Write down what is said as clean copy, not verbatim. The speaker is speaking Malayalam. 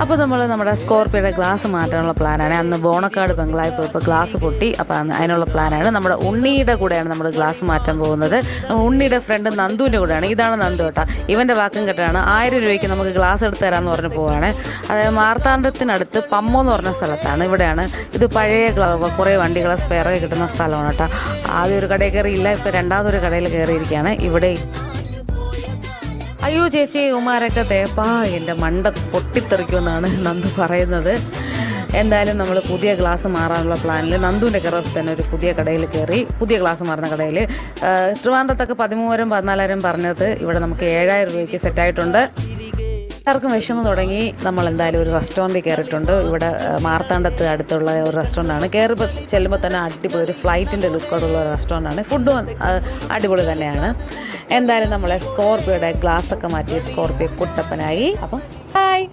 അപ്പോൾ നമ്മൾ നമ്മുടെ സ്കോർപ്പിയോയുടെ ഗ്ലാസ് മാറ്റാനുള്ള പ്ലാനാണ്. അന്ന് ബോണക്കാട് ബംഗ്ലാവിൽ പോയപ്പോൾ ഗ്ലാസ് പൊട്ടി. അപ്പോൾ അതിനുള്ള പ്ലാനാണ്. നമ്മുടെ ഉണ്ണിയുടെ കൂടെയാണ് നമ്മൾ ഗ്ലാസ് മാറ്റാൻ പോകുന്നത്. ഉണ്ണിയുടെ ഫ്രണ്ട് നന്ദുവിൻ്റെ കൂടെയാണ്. ഇതാണ് നന്ദു കേട്ടോ. ഇവൻ്റെ വാക്കും കേട്ടാണ് 1000 രൂപയ്ക്ക് നമുക്ക് ഗ്ലാസ് എടുത്ത് തരാമെന്ന് പറഞ്ഞ് പോവുകയാണ്. അതായത് മാർത്താണ്ഡത്തിനടുത്ത് പമ്മോ എന്ന് പറഞ്ഞ സ്ഥലത്താണ്. ഇവിടെയാണ് ഇത് പഴയ കുറേ വണ്ടികളെ സ്പെയറൊക്കെ കിട്ടുന്ന സ്ഥലമാണ് കേട്ടോ. ആദ്യം ഒരു കടയിൽ കയറിയില്ല, ഇപ്പോൾ രണ്ടാമതൊരു കടയിൽ കയറിയിരിക്കുകയാണ്. ഇവിടെ അയ്യോ ചേച്ചി ഉമാരൊക്കെ തേപ്പാ എൻ്റെ മണ്ട പൊട്ടിത്തെറിക്കുമെന്നാണ് നന്ദു പറയുന്നത്. എന്തായാലും നമ്മൾ പുതിയ ഗ്ലാസ് മാറാനുള്ള പ്ലാനിൽ നന്ദുവിൻ്റെ കെറോഫ് തന്നെ ഒരു പുതിയ കടയിൽ കയറി. പുതിയ ഗ്ലാസ് മാറുന്ന കടയിൽ ട്രിവാൻഡ്രത്തൊക്കെ 13,000 14,000 പറഞ്ഞത് ഇവിടെ നമുക്ക് 7,000 രൂപയ്ക്ക് സെറ്റായിട്ടുണ്ട്. എല്ലാവർക്കും വിശന്ന് തുടങ്ങി. നമ്മൾ എന്തായാലും ഒരു റെസ്റ്റോറൻറ്റിൽ കയറിയിട്ടുണ്ട്. ഇവിടെ മാർത്താണ്ഡത്ത് അടുത്തുള്ള ഒരു റെസ്റ്റോറൻ്റാണ്. കയറിപ്പോൾ ചെല്ലുമ്പോൾ തന്നെ അടിപൊളി ഒരു ഫ്ലൈറ്റിൻ്റെ ലുക്കോടുള്ള റെസ്റ്റോറൻ്റാണ്. ഫുഡും അടിപൊളി തന്നെയാണ്. എന്തായാലും നമ്മളെ സ്കോർപ്പിയോയുടെ ഗ്ലാസ്സൊക്കെ മാറ്റി സ്കോർപ്പിയോ കുട്ടപ്പനായി. അപ്പം ഹായ്.